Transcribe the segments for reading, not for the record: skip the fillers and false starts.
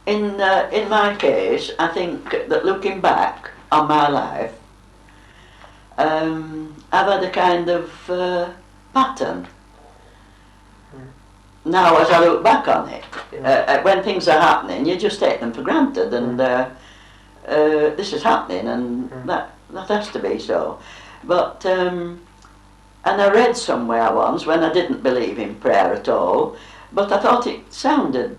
in my case, I think that looking back on my life, I've had a kind of pattern. Now, as I look back on it, when things are happening, you just take them for granted, and this is happening, and that has to be so. But and I read somewhere once, when I didn't believe in prayer at all, but I thought it sounded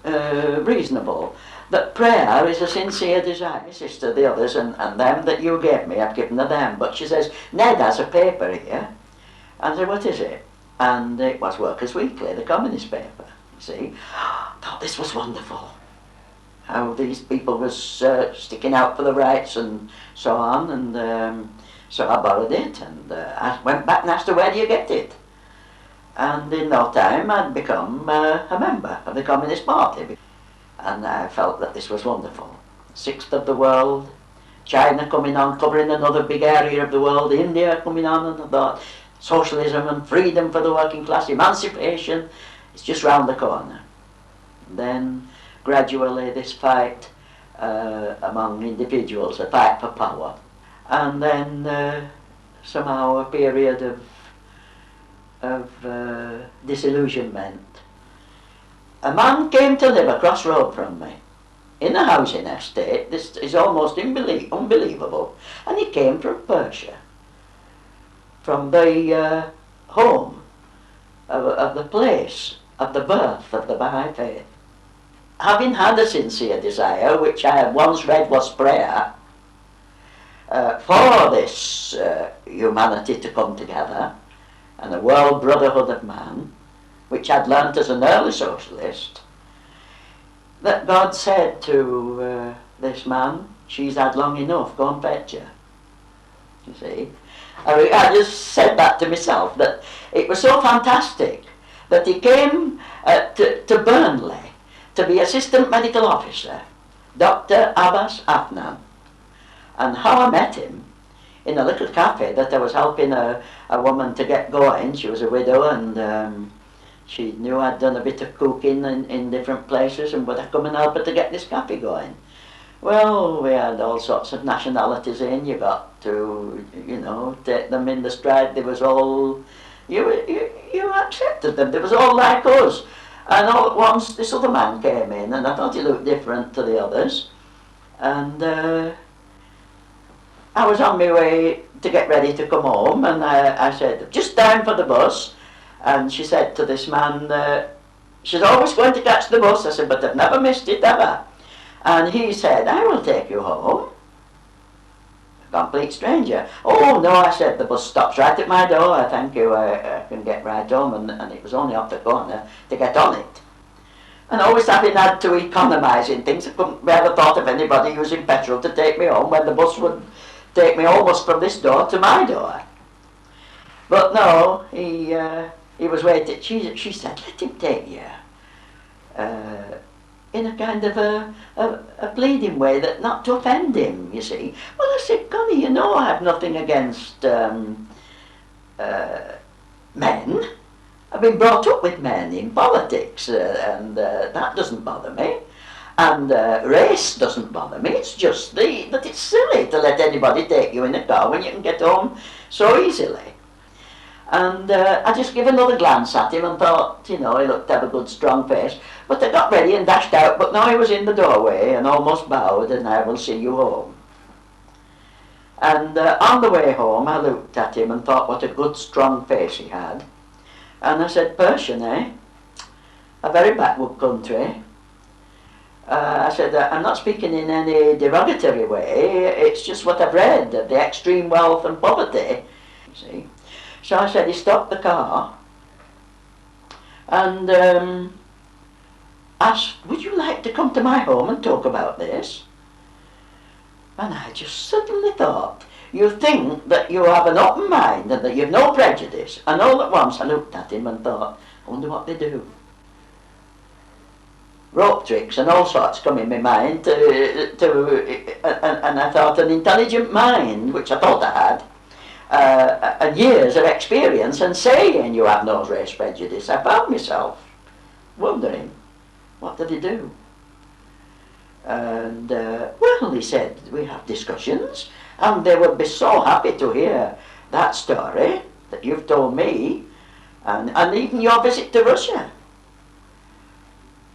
reasonable, that prayer is a sincere desire. My sister, the others, and them that you gave me, I've given to them. But she says, Ned has a paper here. And I said, what is it? And it was Workers' Weekly, the communist paper, you see. I thought this was wonderful. How these people was sticking out for the rights and so on. And so I borrowed it, and I went back and asked her, where do you get it? And in no time I'd become a member of the Communist Party. And I felt that this was wonderful. Sixth of the world, China coming on, covering another big area of the world, India coming on, and I thought, socialism and freedom for the working class, emancipation, it's just round the corner. And then gradually this fight among individuals, a fight for power. And then somehow a period of disillusionment. A man came to live across road from me, in a housing estate. This is almost unbelievable. And he came from Persia, from the home of the place of the birth of the Baha'i faith. Having had a sincere desire, which I had once read was prayer, for this humanity to come together, and a world brotherhood of man, which I'd learnt as an early socialist, that God said to this man, she's had long enough, go and fetch her. You see? I just said that to myself, that it was so fantastic that he came to Burnley to be assistant medical officer, Dr. Abbas Afnan. And how I met him, in a little cafe that I was helping a woman to get going. She was a widow, and she knew I'd done a bit of cooking in different places, and would I come and help her to get this cafe going? Well, we had all sorts of nationalities in. You got to, you know, take them in the stride. They was all, you accepted them. They was all like us. And all at once, this other man came in, and I thought he looked different to the others. And I was on my way to get ready to come home, and I said, just time for the bus. And she said to this man, she's always going to catch the bus. I said, but I've never missed it ever. And he said, I will take you home. A complete stranger. Oh no, I said, the bus stops right at my door. Thank you, I can get right home. And it was only off the corner to get on it. And always having had to economise in things, I couldn't ever thought of anybody using petrol to take me home when the bus would take me almost from this door to my door. But no, he was waiting. She said, let him take you. In a kind of a pleading way, that not to offend him, you see. Well, I said, Connie, you know I have nothing against men. I've been brought up with men in politics, and that doesn't bother me. And race doesn't bother me. It's just that it's silly to let anybody take you in a car when you can get home so easily. And I just gave another glance at him and thought, you know, he looked to have a good strong face. But I got ready and dashed out, but now he was in the doorway and almost bowed, and I will see you home. And on the way home I looked at him and thought what a good strong face he had. And I said, Persian, eh? A very backward country. I said, I'm not speaking in any derogatory way, it's just what I've read, the extreme wealth and poverty, you see. So I said, he stopped the car and asked, would you like to come to my home and talk about this? And I just suddenly thought, you think that you have an open mind and that you've no prejudice. And all at once I looked at him and thought, I wonder what they do. Rope tricks and all sorts come in my mind, and I thought an intelligent mind, which I thought I had, and years of experience, and saying you have no race prejudice, I found myself wondering, what did he do? And, well, he said, we have discussions, and they would be so happy to hear that story that you've told me, and even your visit to Russia.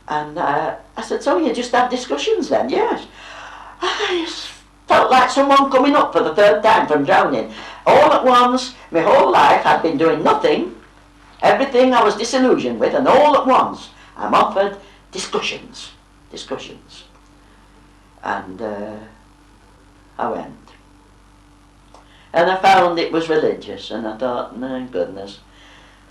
And I said, so you just have discussions then? Yes. I felt like someone coming up for the third time from drowning. All at once, my whole life I'd been doing nothing. Everything I was disillusioned with, and all at once I'm offered discussions. Discussions. And I went. And I found it was religious, and I thought, my goodness,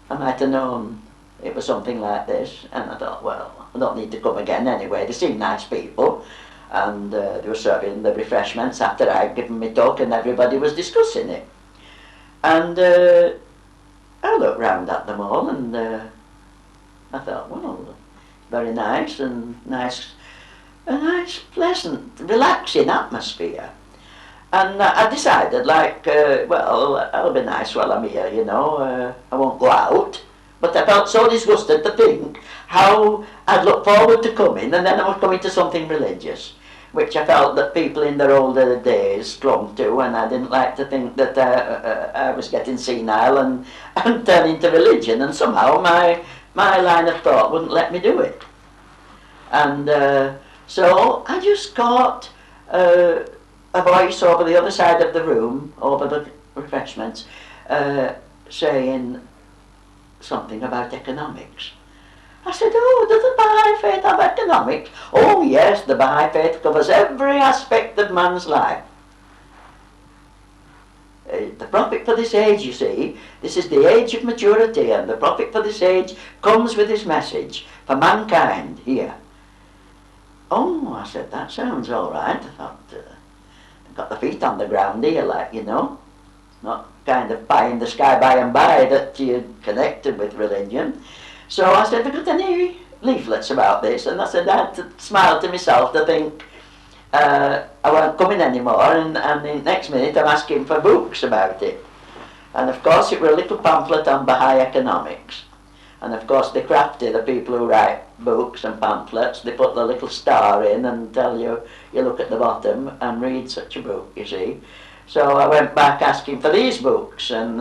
I might have known it was something like this. And I thought, well, I don't need to come again anyway. They seemed nice people, and they were serving the refreshments after I'd given my talk, and everybody was discussing it. And I looked round at them all, and I thought, well, very nice, and a nice, pleasant, relaxing atmosphere. And I decided, like, well, I'll be nice while I'm here, you know. I won't go out. But I felt so disgusted to think how I'd look forward to coming, and then I was coming to something religious, which I felt that people in their older days clung to, and I didn't like to think that I was getting senile and turning to religion, and somehow my line of thought wouldn't let me do it. And so I just caught a voice over the other side of the room, over the refreshments, saying something about economics. I said, oh, does the Baha'i faith have economics? Oh yes, the Baha'i faith covers every aspect of man's life. The prophet for this age, you see, this is the age of maturity, and the prophet for this age comes with his message for mankind here. Oh, I said, that sounds all right. I thought, I've got the feet on the ground here, like, you know. Not kind of pie in the sky by and by that you're connected with religion. So I said, have you got any leaflets about this? And I said, I had to smile to myself to think I weren't coming anymore, and the next minute I'm asking for books about it. And of course it were a little pamphlet on Baha'i economics. And of course they're crafty, the people who write books and pamphlets. They put the little star in and tell you, you look at the bottom and read such a book, you see. So I went back asking for these books, and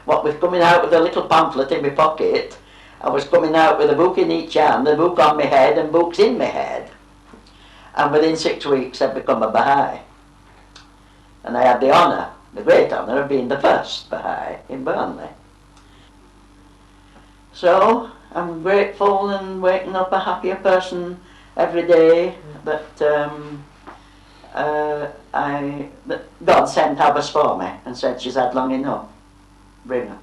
what with coming out with a little pamphlet in my pocket, I was coming out with a book in each hand, a book on my head and books in my head. And within 6 weeks I'd become a Baha'i. And I had the honour, the great honour, of being the first Baha'i in Burnley. So I'm grateful and waking up a happier person every day that that God sent Abbas for me and said she's had long enough. Bring her.